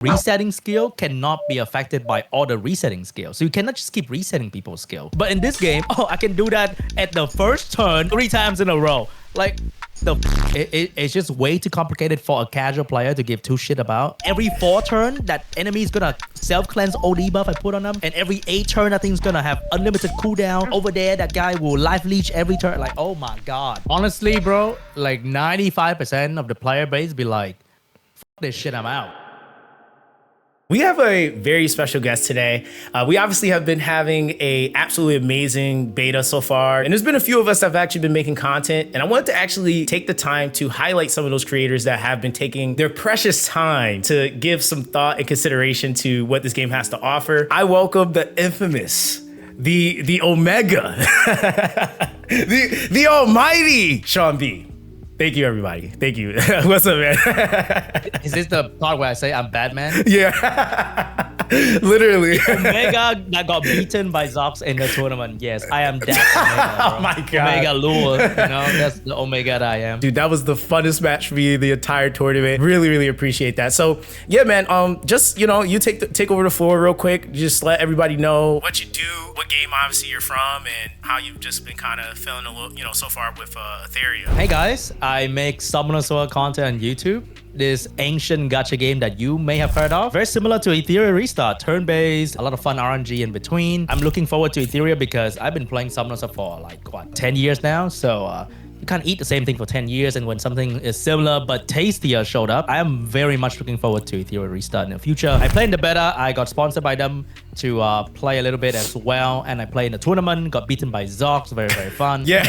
resetting skill cannot be affected by all the resetting skills. So you cannot just keep resetting people's skill. But in this game, I can do that at the first turn 3 times in a row. Like, it's just way too complicated for a casual player to give 2 shit about. Every 4 turn, that enemy is gonna self-cleanse all debuff I put on them. And every 8 turn, that thing's gonna have unlimited cooldown. Over there, that guy will life leech every turn. Like, oh my god. Honestly, bro, like 95% of the player base be like, fuck this shit, I'm out. We have a very special guest today. We obviously have been having a absolutely amazing beta so far. And there's been a few of us that have actually been making content. And I wanted to actually take the time to highlight some of those creators that have been taking their precious time to give some thought and consideration to what this game has to offer. I welcome the infamous, the Omega, the almighty SeanB. Thank you, everybody. Thank you. What's up, man? Is this the part where I say I'm Batman? Yeah. Literally. Omega that got beaten by Zox in the tournament. Yes, I am that Omega, bro. Oh my god. Omega lure. You know, that's the Omega that I am. Dude, that was the funnest match for me the entire tournament. Really, really appreciate that. So yeah, man, just, you know, you take over the floor real quick. Just let everybody know what you do, what game obviously you're from, and how you've just been kind of feeling a little, you know, so far with Etheria. Hey guys, I make Summoner Sword content on YouTube. This ancient gacha game that you may have heard of. Very similar to Etheria Restart, turn-based, a lot of fun RNG in between. I'm looking forward to Etheria because I've been playing Summoner Sword for like, what, 10 years now? So you can't eat the same thing for 10 years, and when something is similar but tastier showed up, I am very much looking forward to Etheria Restart in the future. I played in the beta, I got sponsored by them to play a little bit as well, and I played in the tournament, got beaten by Zox, very, very fun. Yeah.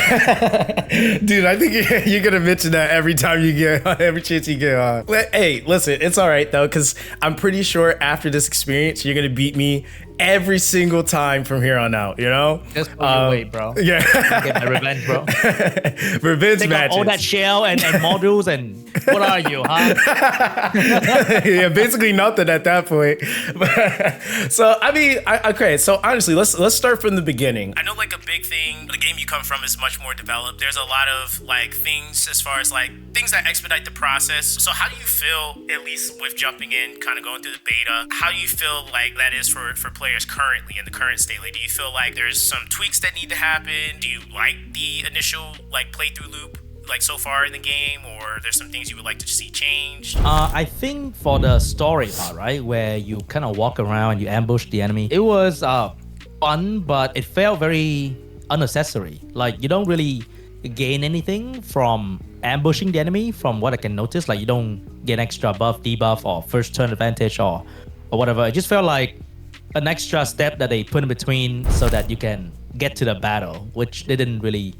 Dude, I think you're gonna mention that every time you get, every chance you get on. Hey, listen, it's all right though, because I'm pretty sure after this experience, you're gonna beat me every single time from here on out, you know? Just pull your weight, bro. Yeah. Get my revenge, bro. Revenge Take matches. all that shell and modules, and what are you, huh? Yeah, basically nothing at that point. So I mean, okay. So honestly, let's start from the beginning. I know like a big thing, the game you come from is much more developed. There's a lot of like things as far as like things that expedite the process. So how do you feel, at least with jumping in, kind of going through the beta? How do you feel like that is for players currently in the current state? Like, do you feel like there's some tweaks that need to happen? Do you like the initial like playthrough loop, like so far in the game, or there's some things you would like to see changed? I think for the story part, right, where you kind of walk around and you ambush the enemy, it was fun, but it felt very unnecessary. Like, you don't really gain anything from ambushing the enemy, from what I can notice. Like, you don't get extra buff, debuff, or first turn advantage, or whatever. It just felt like an extra step that they put in between so that you can get to the battle, which didn't really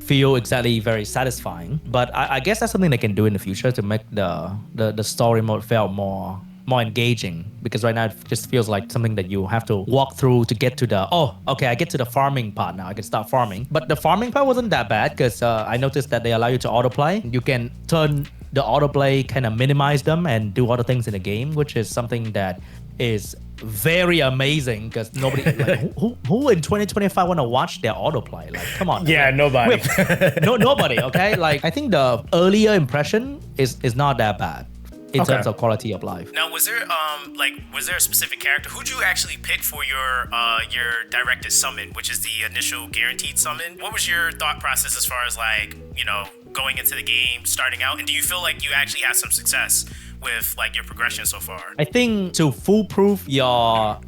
feel exactly very satisfying. But I guess that's something they can do in the future to make the story mode feel more engaging, because right now it just feels like something that you have to walk through to get to the, oh, okay, I get to the farming part now, I can start farming. But the farming part wasn't that bad, because I noticed that they allow you to autoplay. You can turn the autoplay, kind of minimize them and do other things in the game, which is something that is very amazing, because nobody like, who in 2025 want to watch their autoplay? Like, come on. Yeah, nobody. Nobody. Okay, like I think the earlier impression is not that bad in terms of quality of life. Now, was there a specific character? Who'd you actually pick for your directed summon, which is the initial guaranteed summon? What was your thought process as far as like, you know, going into the game, starting out, and do you feel like you actually had some success with like your progression so far? I think to foolproof your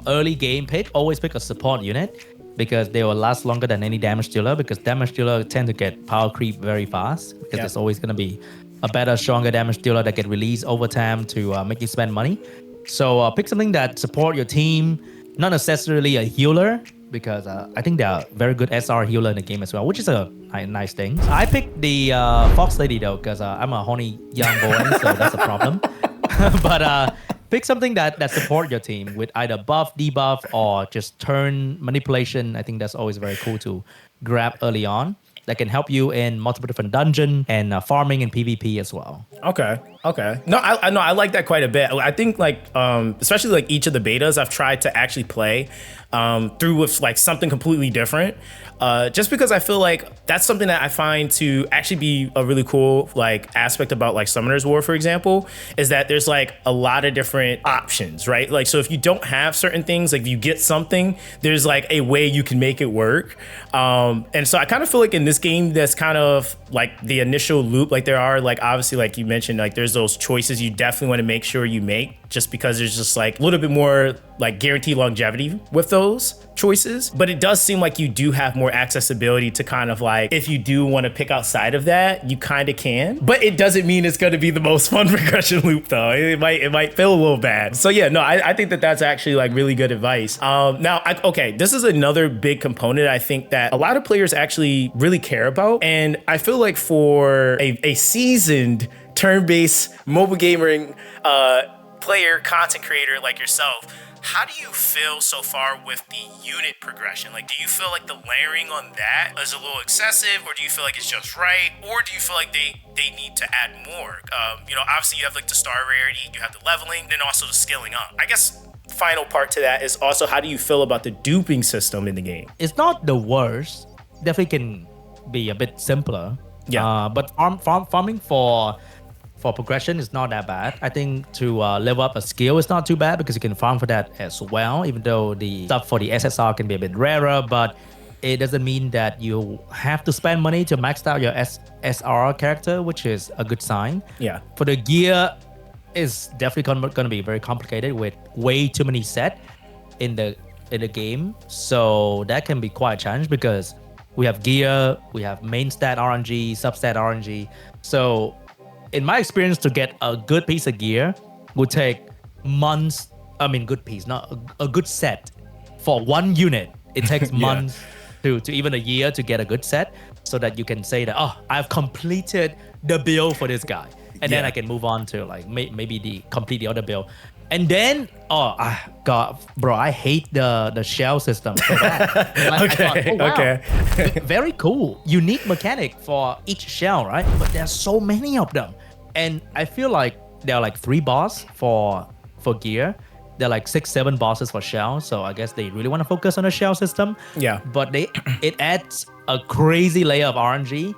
early game pick, always pick a support unit, because they will last longer than any damage dealer, because damage dealer tend to get power creep very fast, because there's always going to be a better, stronger damage dealer that get released over time to make you spend money. So pick something that support your team, not necessarily a healer, because I think they are very good SR healer in the game as well, which is a nice thing. I picked the Fox Lady though, because I'm a horny young boy, so that's a problem. But pick something that support your team with either buff, debuff, or just turn manipulation. I think that's always very cool to grab early on. That can help you in multiple different dungeon and farming and PvP as well. Okay. Okay. No, I know I like that quite a bit. I think like especially like each of the betas I've tried to actually play through with like something completely different. Just because I feel like that's something that I find to actually be a really cool like aspect about like Summoner's War, for example, is that there's like a lot of different options, right? Like, so if you don't have certain things, like if you get something, there's like a way you can make it work. And so I kind of feel like in this game, that's kind of like the initial loop, like there are like, obviously, like you mentioned, like there's those choices you definitely want to make sure you make, just because there's just like a little bit more like guaranteed longevity with those choices. But it does seem like you do have more accessibility to kind of like, if you do want to pick outside of that, you kind of can. But it doesn't mean it's going to be the most fun progression loop though. It might feel a little bad. So yeah, no, I think that that's actually like really good advice. Okay, this is another big component I think that a lot of players actually really care about. And I feel like for a seasoned turn-based mobile gaming player, content creator like yourself, how do you feel so far with the unit progression? Like, do you feel like the layering on that is a little excessive, or do you feel like it's just right, or do you feel like they need to add more? Obviously you have like the star rarity, you have the leveling, then also the scaling up. I guess final part to that is also, how do you feel about the duping system in the game? It's not the worst. Definitely can be a bit simpler. Yeah. But farming for progression is not that bad. I think to level up a skill is not too bad, because you can farm for that as well, even though the stuff for the SSR can be a bit rarer, but it doesn't mean that you have to spend money to max out your SR character, which is a good sign. Yeah. For the gear, it's definitely going to be very complicated with way too many set in the game. So that can be quite a challenge, because we have gear, we have main stat RNG, substat RNG. So in my experience, to get a good piece of gear would take months. I mean, good piece, not a good set for one unit. It takes months to even a year to get a good set, so that you can say that, oh, I've completed the build for this guy. And then I can move on to like maybe complete the other build. And then, God, bro, I hate the shell system so bad. I thought, okay. Very cool, unique mechanic for each shell, right? But there's so many of them. And I feel like there are like 3 bosses for gear. There are like 6-7 bosses for shell. So I guess they really want to focus on the shell system. Yeah. But it adds a crazy layer of RNG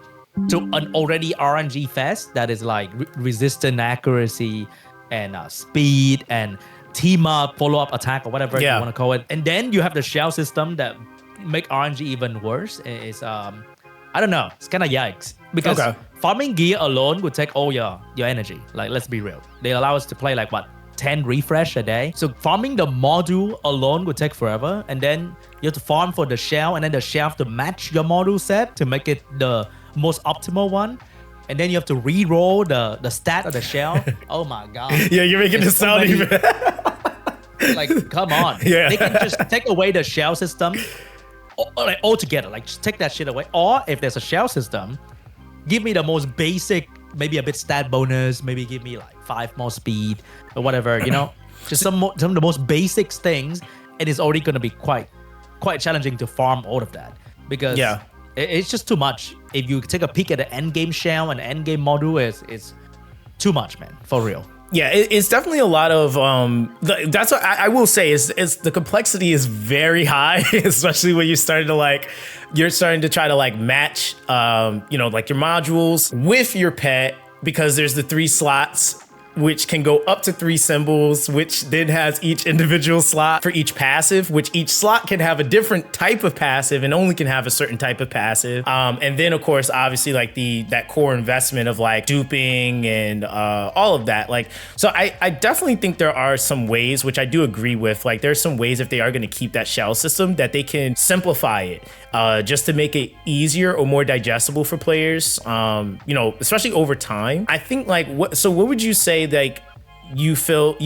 to an already RNG fest that is like resistant accuracy and speed and team up, follow up attack, or whatever you want to call it. And then you have the shell system that make RNG even worse. It's I don't know, it's kind of yikes, because farming gear alone would take all your energy. Like, let's be real, they allow us to play like 10 refresh a day. So farming the module alone would take forever, and then you have to farm for the shell, and then the shell have to match your module set to make it the most optimal one. And then you have to re-roll the stat of the shell. Oh my God. Yeah, you're making it sound even. Like, come on. Yeah. They can just take away the shell system like altogether. Like, just take that shit away. Or if there's a shell system, give me the most basic, maybe a bit stat bonus, maybe give me like 5 more speed or whatever, just some of the most basic things. And it's already going to be quite challenging to farm all of that, because it's just too much. If you take a peek at the end game shell and the end game module, it's too much, man, for real. Yeah, it's definitely a lot of that's what I will say is the complexity is very high, especially when you're starting to try to like match like your modules with your pet, because there's the 3 slots, which can go up to 3 symbols, which then has each individual slot for each passive, which each slot can have a different type of passive and only can have a certain type of passive. And then of course, obviously like that core investment of like duping and all of that. Like, so I definitely think there are some ways, which I do agree with, like there's some ways, if they are going to keep that shell system, that they can simplify it just to make it easier or more digestible for players, especially over time. I think like, what would you say like you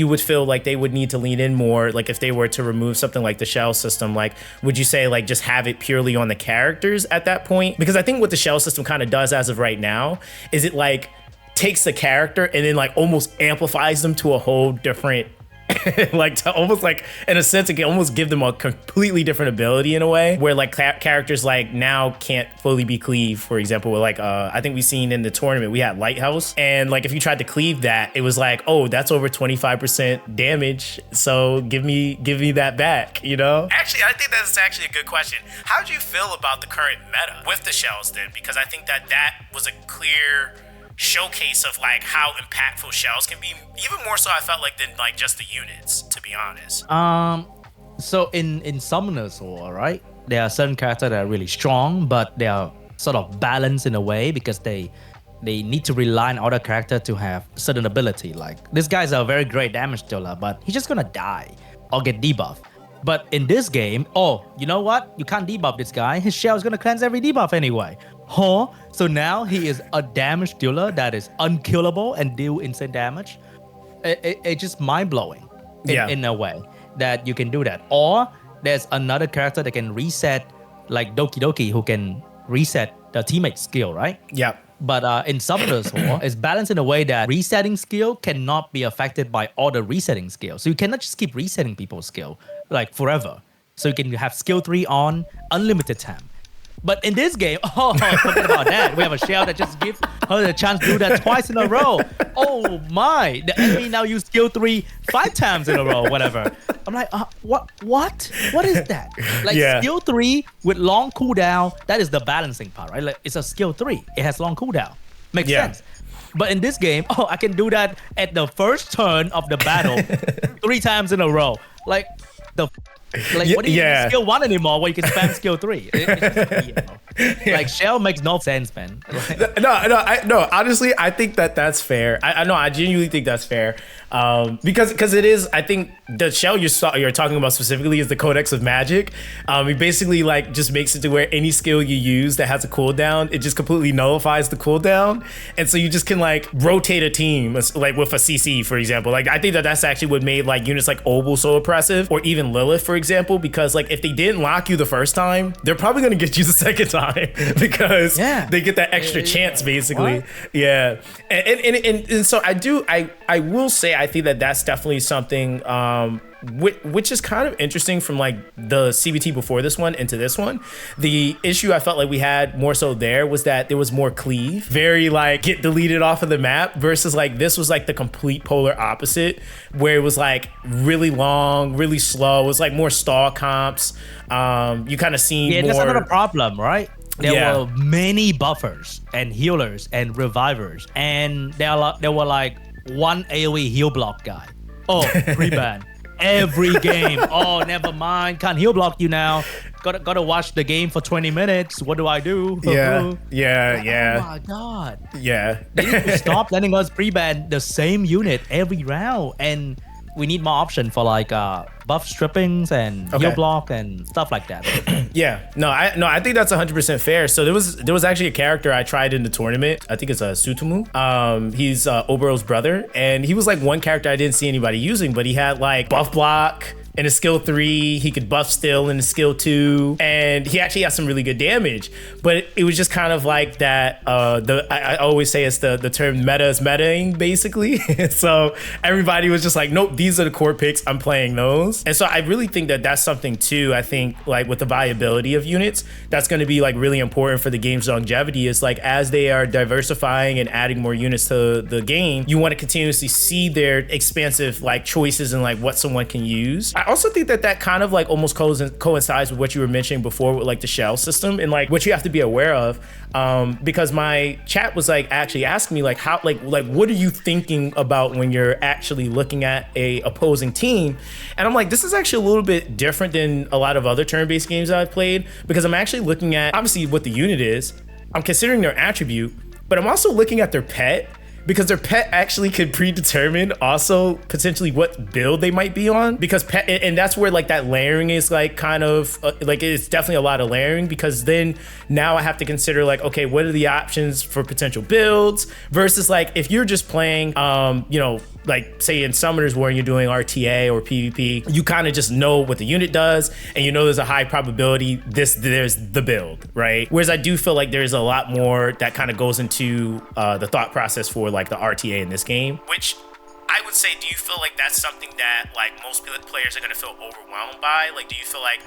would feel like they would need to lean in more, like if they were to remove something like the shell system? Like, would you say like just have it purely on the characters at that point? Because I think what the shell system kind of does as of right now is it like takes the character and then like almost amplifies them to a whole different like to almost like in a sense it can almost give them a completely different ability in a way where like characters like now can't fully be cleaved. For example, with like I think we seen in the tournament we had Lighthouse, and like if you tried to cleave that, it was like, oh, that's over 25% damage, so give me that back, you know? Actually, I think that's actually a good question. How do you feel about the current meta with the shells then? Because I think that was a clear showcase of like how impactful shells can be, even more so I felt like than like just the units, to be honest. So in Summoner's War, right, there are certain characters that are really strong, but they are sort of balanced in a way because they need to rely on other character to have certain ability. Like this guy's a very great damage dealer, but he's just gonna die or get debuffed. But in this game, oh, you know what? You can't debuff this guy. His shell is gonna cleanse every debuff anyway. Huh? So now he is a damage dealer that is unkillable and deal insane damage. It's just mind-blowing in a way that you can do that. Or there's another character that can reset, like Doki Doki, who can reset the teammate skill, right? Yeah. But in Summoner's War, it's balanced in a way that resetting skill cannot be affected by all the resetting skills. So you cannot just keep resetting people's skill like forever. So you can have skill 3 on unlimited time. But in this game, forget about that. We have a shell that just gives her the chance to do that twice in a row. Oh my, the enemy now use skill 3 5 times in a row, whatever. I'm like, what? What is that? Like skill 3 with long cooldown, that is the balancing part, right? Like it's a skill 3. It has long cooldown. Makes sense. But in this game, I can do that at the first turn of the battle 3 times in a row. Like the like what do you need skill 1 anymore where you can spam skill 3? Like shell makes no sense, man. No, honestly, I think that's fair. I genuinely think that's fair. Because it is, I think the shell you're talking about specifically is the Codex of Magic. It basically like just makes it to where any skill you use that has a cooldown, it just completely nullifies the cooldown, and so you just can like rotate a team like with a CC, for example. Like I think that's actually what made like units like Obel so oppressive, or even Lilith, for example, because like if they didn't lock you the first time, they're probably gonna get you the second time because they get that extra chance basically. What? Yeah, and so I will say I think that's definitely something which is kind of interesting from like the CBT before this one into this one. The issue I felt like we had more so there was that there was more cleave, very like get deleted off of the map, versus like this was like the complete polar opposite, where it was like really long, really slow. It was like more stall comps. You kind of seen more. That's another problem, right? There were many buffers and healers and revivers, and there were like one AoE heal block guy. Oh, pre-ban. Every game. Oh, never mind. Can't heal block you now. Gotta watch the game for 20 minutes. What do I do? Yeah. Oh my god. Yeah. They need to stop letting us pre-ban the same unit every round, and we need more option for like buff strippings and heal block and stuff like that. I think that's 100% fair. So there was actually a character I tried in the tournament. I think it's a Sutomu. He's Obero's brother, and he was like one character I didn't see anybody using, but he had like buff block in a skill 3, he could buff still in a skill 2, and he actually has some really good damage. But it was just kind of like that. I always say it's the term meta is metaing basically. So everybody was just like, nope, these are the core picks. I'm playing those. And so I really think that's something too. I think like with the viability of units, that's going to be like really important for the game's longevity. Is like as they are diversifying and adding more units to the game, you want to continuously see their expansive like choices and like what someone can use. I also think that kind of like almost coincides with what you were mentioning before with like the shell system and like what you have to be aware of, because my chat was like actually asking me like how like what are you thinking about when you're actually looking at a opposing team. And I'm like, this is actually a little bit different than a lot of other turn-based games that I've played, because I'm actually looking at obviously what the unit is, I'm considering their attribute, but I'm also looking at their pet, because their pet actually could predetermine also potentially what build they might be on, because pet, and that's where like that layering is like kind of like it's definitely a lot of layering, because then now I have to consider like, okay, what are the options for potential builds versus like if you're just playing like say in Summoners where you're doing RTA or PvP, you kind of just know what the unit does and you know there's a high probability there's the build, right? Whereas I do feel like there's a lot more that kind of goes into the thought process for like the RTA in this game, which I would say, do you feel like that's something that like most players are going to feel overwhelmed by? Like, do you feel like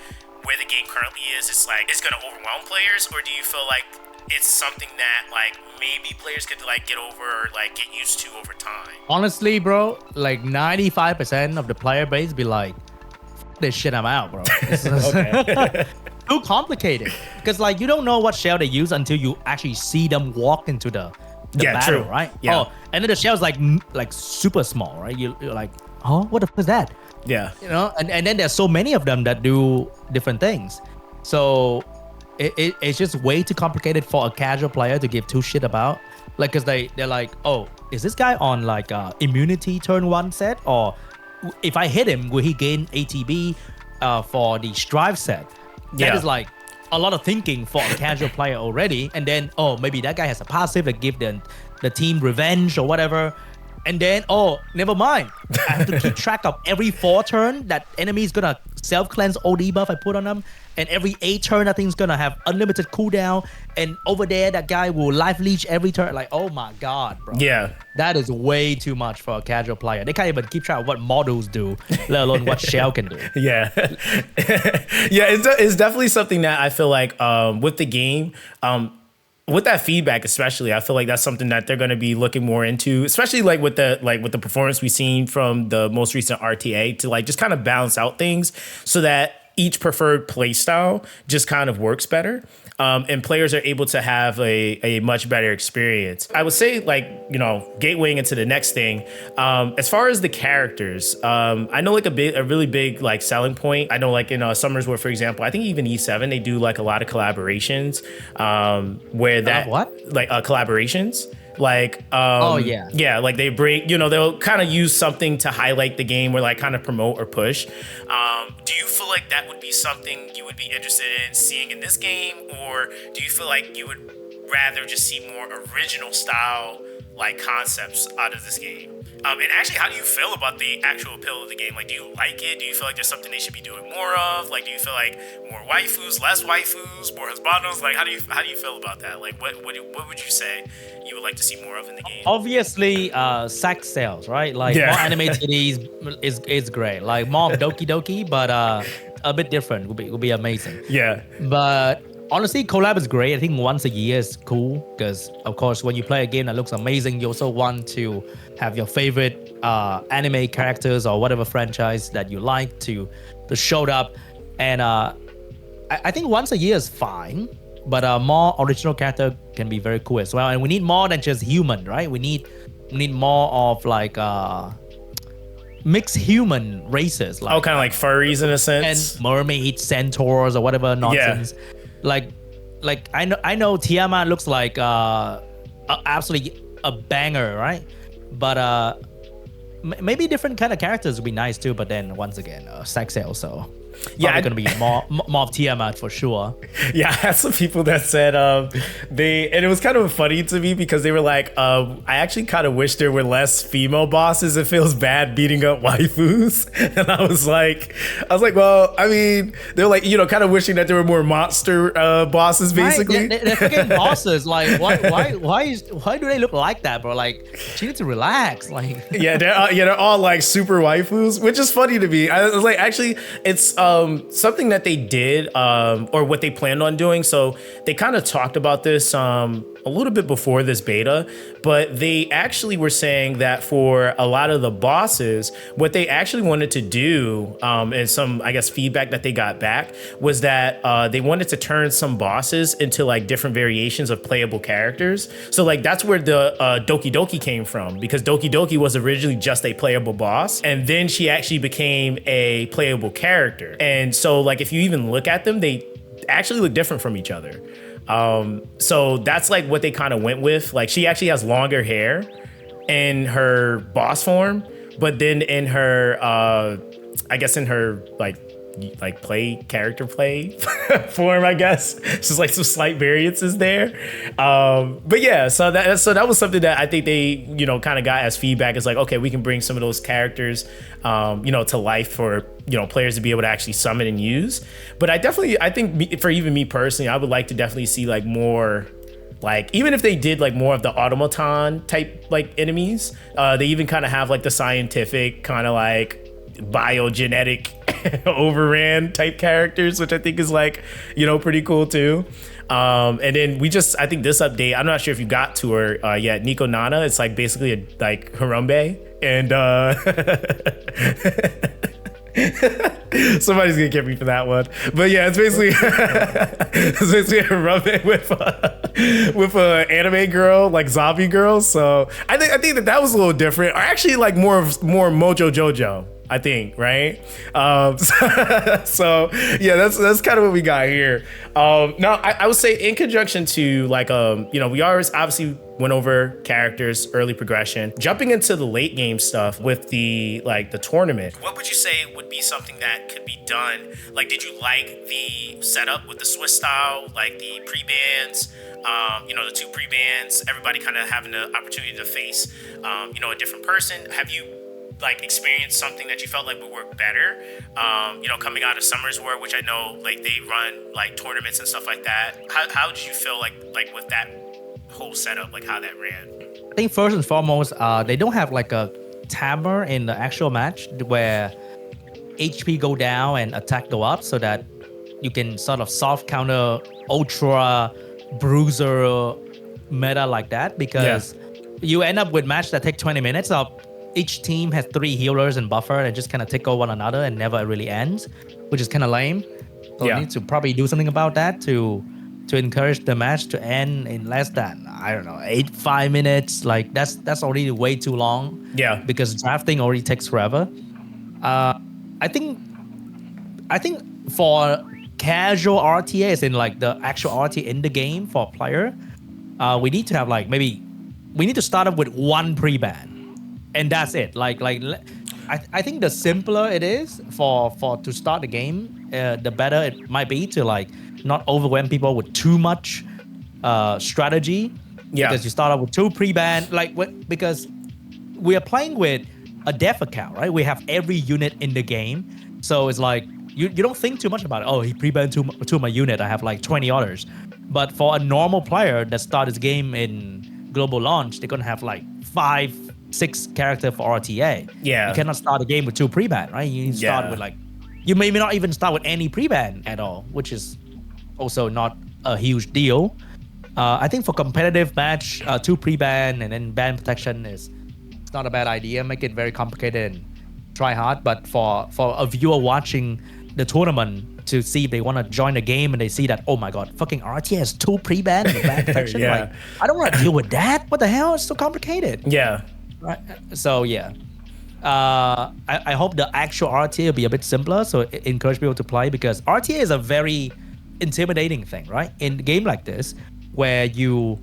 where the game currently is, it's like it's going to overwhelm players, or do you feel like it's something that like maybe players could like get over or like get used to over time? Honestly, bro, like 95% of the player base be like, "F this shit, I'm out, bro." This is too complicated, because like you don't know what shell they use until you actually see them walk into the battle, true. right? Yeah. Oh, and then the shell's like super small, right? You're like, oh, what the fuck is that? Yeah. You know, and then there's so many of them that do different things. So it's just way too complicated for a casual player to give two shit about. Like, cause they're like, oh, is this guy on like immunity turn one set, or if I hit him, will he gain ATB for the strive set? That is like a lot of thinking for a casual player already. And then, oh, maybe that guy has a passive that give the team revenge or whatever. And then, oh, never mind. I have to keep track of every 4 turn that enemy is gonna self-cleanse all debuff I put on them. And every 8 turn, that thing's gonna have unlimited cooldown. And over there, that guy will life leech every turn. Like, oh my God, bro. Yeah. That is way too much for a casual player. They can't even keep track of what models do, let alone what shell can do. Yeah. Yeah, it's definitely something that I feel like with the game, with that feedback especially, I feel like that's something that they're going to be looking more into, especially like with the performance we've seen from the most recent RTA, to like just kind of balance out things so that each preferred play style just kind of works better. And players are able to have a much better experience. I would say, like, you know, gatewaying into the next thing, as far as the characters, I know like a really big like selling point. I know like in Summer's War, for example, I think even E7, they do like a lot of collaborations where that collaborations. Like, yeah, like they bring, you know, they'll kind of use something to highlight the game or like kind of promote or push. Do you feel like that would be something you would be interested in seeing in this game, or do you feel like you would rather just see more original style like concepts out of this game? And actually, how do you feel about the actual appeal of the game? Like, do you like it? Do you feel like there's something they should be doing more of? Like, do you feel like more waifus, less waifus, more husbandos? Like, how do you feel about that? Like, what would you say you would like to see more of in the game? Obviously, sex sales, right? Like, more anime titties is great. Like, more of Doki Doki, but a bit different would be amazing. Yeah. But honestly, collab is great. I think once a year is cool because, of course, when you play a game that looks amazing, you also want to have your favorite anime characters or whatever franchise that you like to show up. And I think once a year is fine, but more original character can be very cool as well. And we need more than just human, right? We need more of like mixed human races, like kind of like furries in a sense, and mermaids, centaurs, or whatever nonsense. Yeah. Like I know Tiamat looks like absolutely a banger, right? But maybe different kind of characters would be nice too. But then once again, sex sale, so yeah, gonna be more of Tiamat for sure. Yeah, I had some people that said and it was kind of funny to me because they were like, I actually kind of wish there were less female bosses. It feels bad beating up waifus. And I was like, well, I mean, they're like, you know, kind of wishing that there were more monster bosses, basically. Right? They're freaking bosses. Like, why do they look like that, bro? Like, she needs to relax. Like, they're all like super waifus, which is funny to me. I was like, actually, it's something that they did, or what they planned on doing. So they kind of talked about this a little bit before this beta, but they actually were saying that for a lot of the bosses, what they actually wanted to do, and some, I guess, feedback that they got back was that they wanted to turn some bosses into like different variations of playable characters. So like that's where the Doki Doki came from, because Doki Doki was originally just a playable boss, and then she actually became a playable character. And so like if you even look at them, they actually look different from each other. So that's like what they kind of went with. Like she actually has longer hair in her boss form, but then in her I guess in her like character play form, I guess it's just like some slight variances there. But yeah, so that was something that I think they, you know, kind of got as feedback. It's like, okay, we can bring some of those characters, you know, to life for, you know, players to be able to actually summon and use. But I think for even me personally, I would like to definitely see like more like even if they did like more of the automaton type like enemies, they even kind of have like the scientific kind of like biogenetic overran type characters, which I think is like, you know, pretty cool too. And then I think this update, I'm not sure if you got to her yet, Nico Nana, it's like basically a like Harambe, and somebody's gonna get me for that one, but yeah, it's basically a Harambe with a anime girl, like zombie girl. So I think that was a little different, or actually like more Mojo Jojo, I think, right? So yeah, that's kind of what we got here. Now I would say in conjunction to like, you know, we always obviously went over characters, early progression, jumping into the late game stuff with the tournament. What would you say would be something that could be done? Like, did you like the setup with the Swiss style, like the pre-bans, you know, the 2 pre-bans, everybody kind of having the opportunity to face, you know, a different person? Have you like experienced something that you felt like would work better, you know, coming out of Summer's War, which I know like they run like tournaments and stuff like that? How did you feel like with that whole setup, like how that ran? I think first and foremost, they don't have like a timer in the actual match where HP go down and attack go up, so that you can sort of soft counter ultra bruiser meta like that, because you end up with match that take 20 minutes of each team has 3 healers and buffer and just kind of take over one another and never really ends, which is kind of lame. So we need to probably do something about that to encourage the match to end in less than, I don't know, 5 minutes. Like that's already way too long. Yeah. Because drafting already takes forever. I think for casual RTA, as in like the actual RTA in the game for a player, we need to have like we need to start up with 1 pre-ban. And that's it. I think the simpler it is for to start the game, the better it might be to like not overwhelm people with too much strategy. Yeah. Because you start out with 2 pre-ban, because we are playing with a dev account, right? We have every unit in the game, so it's like you don't think too much about it. Oh, he pre-banned two of my unit. I have like 20 others. But for a normal player that starts his game in global launch, they're gonna have like 5-6 character for RTA. Yeah. You cannot start a game with 2 pre-ban, right? You start with like, you may not even start with any pre-ban at all, which is also not a huge deal. I think for competitive match, 2 pre-ban and then ban protection it's not a bad idea. Make it very complicated and try hard. But for a viewer watching the tournament to see if they want to join the game and they see that, oh my god, fucking RTA has 2 pre-ban and ban protection. Like, I don't want to deal with that. What the hell? It's so complicated. Yeah. Right. So yeah, I hope the actual RTA will be a bit simpler, so it encourage people to play, because RTA is a very intimidating thing, right? In a game like this, where you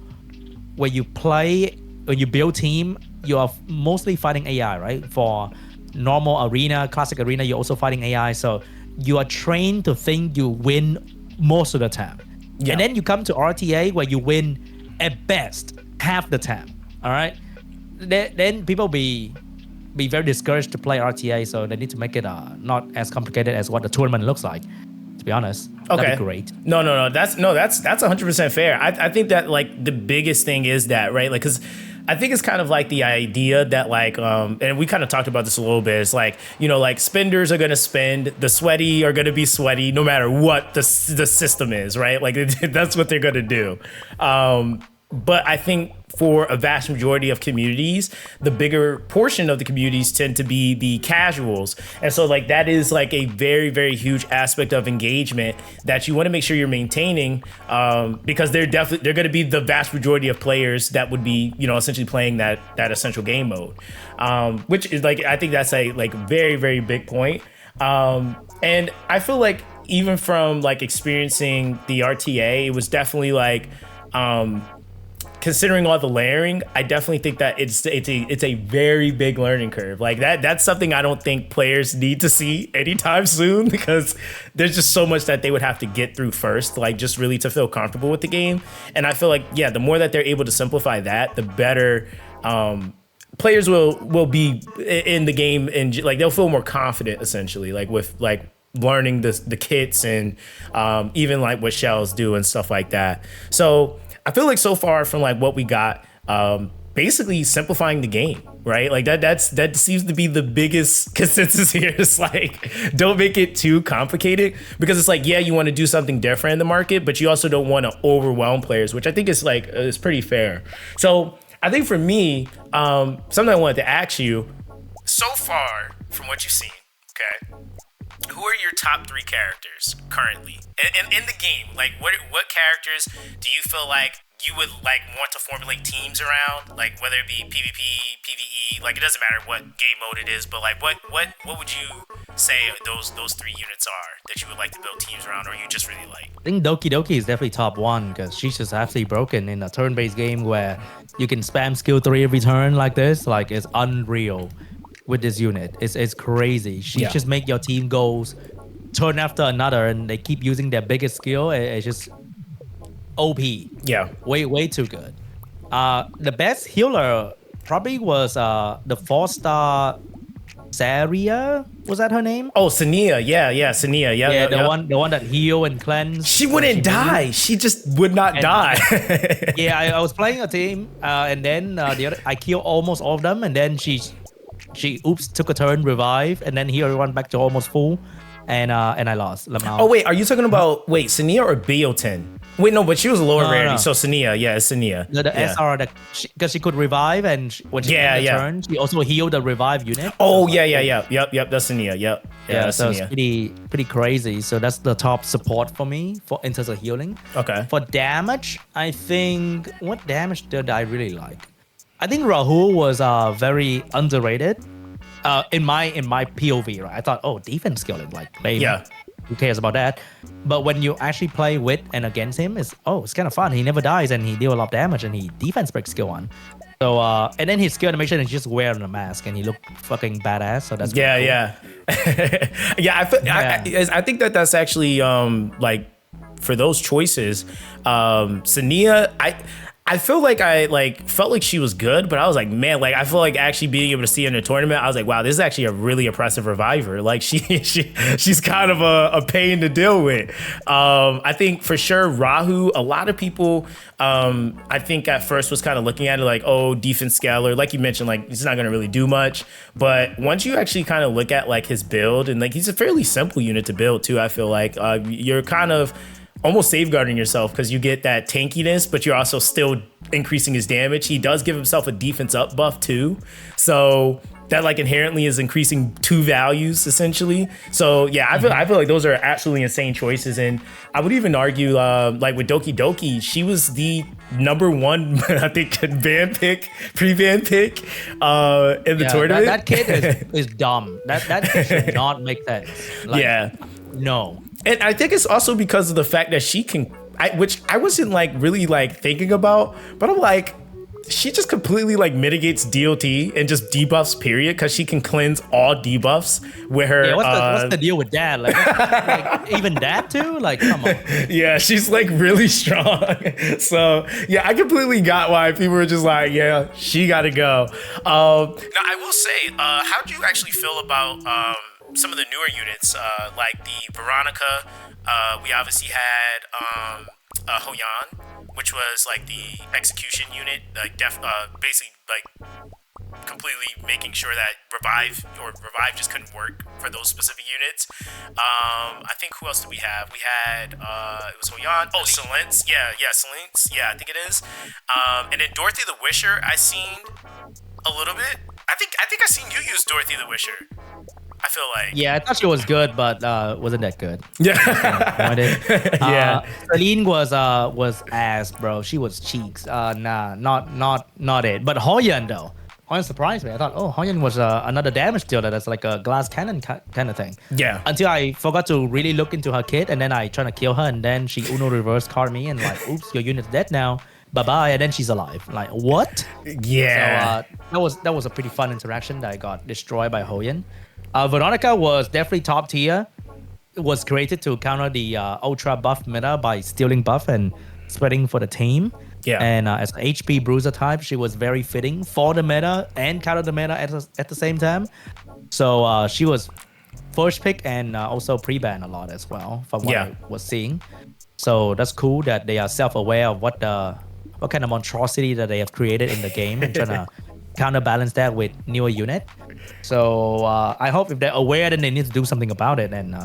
play, when you build team, you are mostly fighting AI, right? For normal arena, classic arena, you're also fighting AI, so you are trained to think you win most of the time. Yeah. And then you come to RTA where you win at best half the time. All right. Then people be very discouraged to play RTA, so they need to make it not as complicated as what the tournament looks like. To be honest, that'd be great. No, that's 100% fair. I think that like the biggest thing is that, right? Like, because I think it's kind of like the idea that like, and we kind of talked about this a little bit. It's like, you know, like spenders are gonna spend, the sweaty are gonna be sweaty, no matter what the system is, right? Like that's what they're gonna do. But I think for a vast majority of communities, the bigger portion of the communities tend to be the casuals. And so like that is like a very, very huge aspect of engagement that you want to make sure you're maintaining, because they're going to be the vast majority of players that would be, you know, essentially playing that essential game mode, which is like, I think that's a like very, very big point. And I feel like even from like experiencing the RTA, it was definitely like, considering all the layering, I definitely think that it's a very big learning curve. Like that's something I don't think players need to see anytime soon, because there's just so much that they would have to get through first, like just really to feel comfortable with the game. And I feel like, yeah, the more that they're able to simplify that, the better players will be in the game, and like they'll feel more confident essentially, like with like learning the kits and even like what shells do and stuff like that. So I feel like so far from like what we got, basically simplifying the game, right? Like that seems to be the biggest consensus here. It's like, don't make it too complicated, because it's like, yeah, you want to do something different in the market, but you also don't want to overwhelm players, which I think is like, is pretty fair. So I think for me, something I wanted to ask you, so far from what you've seen, okay, who are your top 3 characters currently in the game? Like, what characters do you feel like you would like want to formulate teams around? Like, whether it be PvP, PvE, like it doesn't matter what game mode it is, but like what would you say those 3 units are that you would like to build teams around, or you just really like? I think Doki Doki is definitely top 1 because she's just absolutely broken in a turn-based game where you can spam skill 3 every turn like this. Like, it's unreal with this unit. It's crazy. She just make your team goes turn after another, and they keep using their biggest skill. It's just OP. Yeah. Way too good. The best healer probably was the 4-star Saria. Was that her name? Oh, Sania. Yeah, Sania. Yeah, the one that heal and cleanse. She wouldn't die. She just would not die. Yeah, I was playing a team, and then I killed almost all of them, and then she took a turn, revive, and then heal everyone back to almost full, and I lost. Lamau. Oh wait, are you talking about Sania or Biotin? Wait, no, but she was a lower rarity, no. So Sania, it's Sania. The SR, because she could revive, and when she turn, she also healed the revive unit. Oh, yep, that's Sania, yep. Yeah, so it's pretty crazy. So that's the top support for me in terms of healing. Okay. For damage, I think, what damage did I really like? I think Rahul was very underrated in my POV, right? I thought, defense skilling, like, who cares about that? But when you actually play with and against him, it's kind of fun. He never dies, and he deal a lot of damage, and he defense breaks skill 1. So and then his skill animation is just wearing a mask, and he look fucking badass. So that's cool. I think that's actually like, for those choices, Sania, I feel like I felt like she was good, but I was like, man, like I feel like actually being able to see her in a tournament, I was like, wow, this is actually a really impressive reviver. Like she's kind of a pain to deal with. I think for sure Rahu, a lot of people I think at first was kind of looking at it like, defense scaler, like you mentioned, like he's not gonna really do much. But once you actually kind of look at like his build, and like he's a fairly simple unit to build too, I feel like you're kind of almost safeguarding yourself because you get that tankiness, but you're also still increasing his damage. He does give himself a defense up buff too. So that like inherently is increasing 2 values essentially. So yeah, I feel like those are absolutely insane choices. And I would even argue like with Doki Doki, she was the #1, I think, ban pick, pre-ban pick in the tournament. That kid is dumb. That should not make sense. Like, no. And I think it's also because of the fact that she can, which I wasn't like really like thinking about, but I'm like, she just completely like mitigates DLT and just debuffs, period, because she can cleanse all debuffs with her. Yeah, what's the deal with that? Like even that too? Like, come on. Yeah, she's like really strong. So yeah, I completely got why people were just like, yeah, she got to go. Now I will say, how do you actually feel about some of the newer units, like the Veronica? We obviously had Hoyan, which was like the execution unit, like basically like completely making sure that revive just couldn't work for those specific units. I think who else did we have? We had it was Hoyan. Oh, Silence. Yeah, Silence. Yeah, I think it is. And then Dorothy the Wisher, I seen a little bit. I think I seen you use Dorothy the Wisher. I feel like. Yeah, I thought she was good, but wasn't that good. Yeah. Celine was ass, bro. She was cheeks. Nah, not it. But Hoyan though. Hoyan surprised me. I thought, Hoyan was another damage dealer that's like a glass cannon kind of thing. Yeah. Until I forgot to really look into her kit, and then I tried to kill her, and then she Uno reverse card me, and like, oops, your unit's dead now. Bye-bye, and then she's alive. Like, what? Yeah. So that was a pretty fun interaction that I got destroyed by Hoyan. Veronica was definitely top tier. It was created to counter the ultra buff meta by stealing buff and spreading for the team. Yeah. And as an HP bruiser type, she was very fitting for the meta and counter the meta at the same time. So she was first pick and also pre-ban a lot as well from what I was seeing. So that's cool that they are self-aware of what the what kind of monstrosity that they have created in the game and trying to counterbalance that with newer unit. So I hope if they're aware, then they need to do something about it and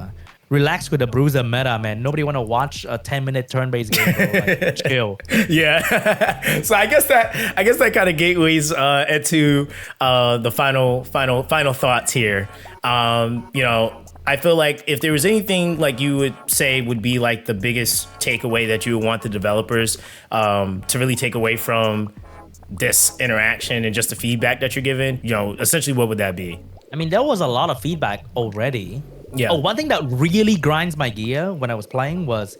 relax with the bruiser meta, man. Nobody want to watch a 10-minute turn-based game, bro. Like, chill. Yeah. So I guess that kind of gateways into the final thoughts here. I feel like if there was anything like you would say would be like the biggest takeaway that you would want the developers to really take away from this interaction and just the feedback that you're given, essentially what would that be? I mean, there was a lot of feedback already. Yeah. Oh, one thing that really grinds my gear when I was playing was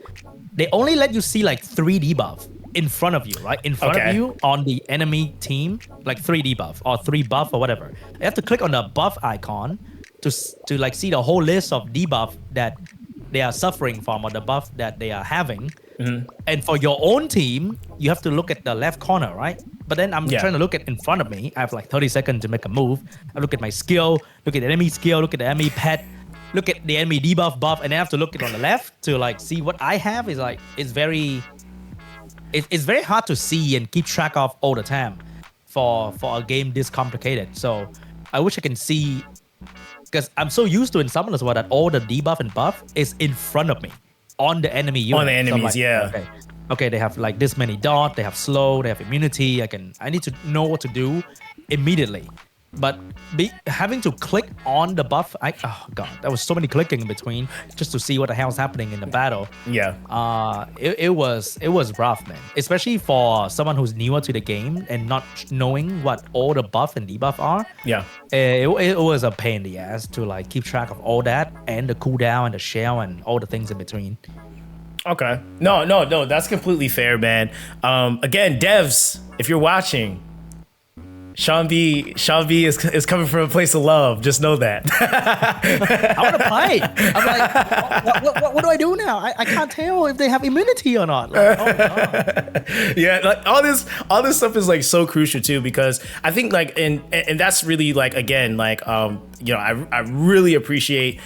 they only let you see like 3D buff in front of you, right? In front of you on the enemy team, like 3D buff or 3 buff or whatever. You have to click on the buff icon to like see the whole list of debuff that they are suffering from or the buff that they are having. Mm-hmm. And for your own team, you have to look at the left corner, right? But then I'm trying to look at in front of me. I have like 30 seconds to make a move. I look at my skill, look at the enemy skill, look at the enemy pet, look at the enemy debuff buff, and then I have to look at on the left to like see what I have. Is like it's very hard to see and keep track of all the time for a game this complicated. So I wish I can see, because I'm so used to in Summoners War that all the debuff and buff is in front of me on the enemy unit. On the enemies, so like, okay, they have like this many dot, they have slow, they have immunity. I need to know what to do immediately. But having to click on the buff, oh god, there was so many clicking in between just to see what the hell's happening in the battle. Yeah. It was rough, man. Especially for someone who's newer to the game and not knowing what all the buff and debuff are. Yeah. It was a pain in the ass to like keep track of all that and the cooldown and the shell and all the things in between. Okay. No, that's completely fair, man. Again, devs, if you're watching, SeanB is coming from a place of love. Just know that. I want to play. I'm like, what do I do now? I can't tell if they have immunity or not. Like, oh god. Yeah, like all this stuff is like so crucial too, because I think like and that's really like, again, like I really appreciate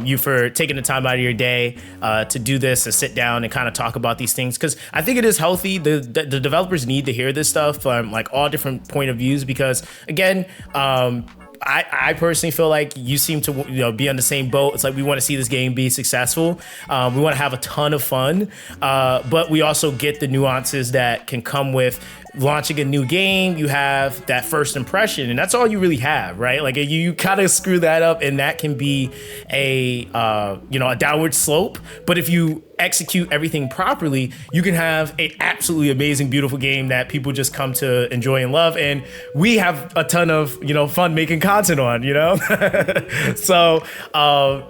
you for taking the time out of your day to do this, to sit down and kind of talk about these things, because I think it is healthy. The developers need to hear this stuff from like all different point of views, because again, I personally feel like you seem to be on the same boat. It's like we want to see this game be successful. We want to have a ton of fun, but we also get the nuances that can come with launching a new game. You have that first impression, and that's all you really have, right? Like you kind of screw that up, and that can be a downward slope. But if you execute everything properly, you can have an absolutely amazing, beautiful game that people just come to enjoy and love. And we have a ton of fun making content on, So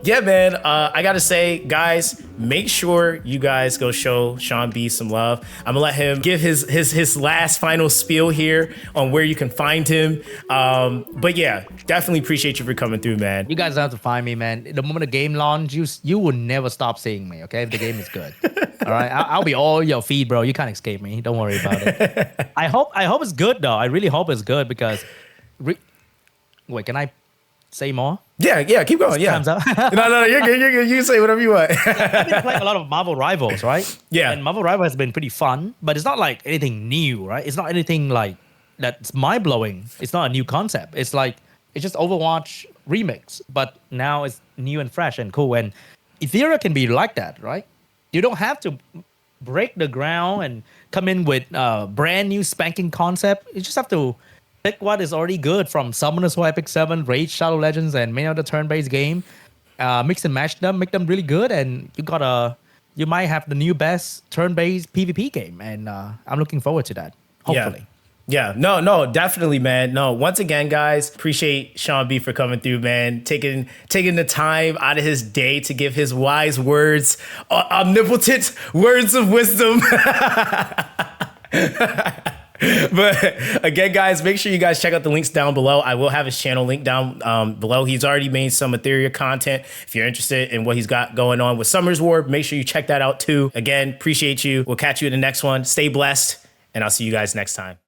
yeah, man. I gotta say, guys, make sure you guys go show SeanB some love. I'm gonna let him give his last final spiel here on where you can find him. But yeah, definitely appreciate you for coming through, man. You guys don't have to find me, man. The moment the game launches, you will never stop seeing me, okay? If the game is good. All right, I'll be all your feed, bro. You can't escape me. Don't worry about it. I hope it's good though. I really hope it's good, because wait, can I say more? Yeah, keep going. Yeah. Time's up. No, you're good. You can say whatever you want. I've been playing a lot of Marvel Rivals, right? Yeah. And Marvel Rivals has been pretty fun, but it's not like anything new, right? It's not anything like that's mind blowing. It's not a new concept. It's just Overwatch remix, but now it's new and fresh and cool. And Etheria can be like that, right? You don't have to break the ground and come in with a brand new spanking concept. You just have to pick what is already good from Summoners War Epic 7, Rage, Shadow Legends, and many other turn-based game. Mix and match them, make them really good, and you might have the new best turn-based PvP game. And I'm looking forward to that, hopefully. Yeah, no, definitely, man. No, once again, guys, appreciate SeanB for coming through, man. Taking the time out of his day to give his wise words, omnipotent words of wisdom. But again, guys, make sure you guys check out the links down below. I will have his channel linked down below. He's already made some Etheria content. If you're interested in what he's got going on with Summoners War, make sure you check that out too. Again, appreciate you. We'll catch you in the next one. Stay blessed, and I'll see you guys next time.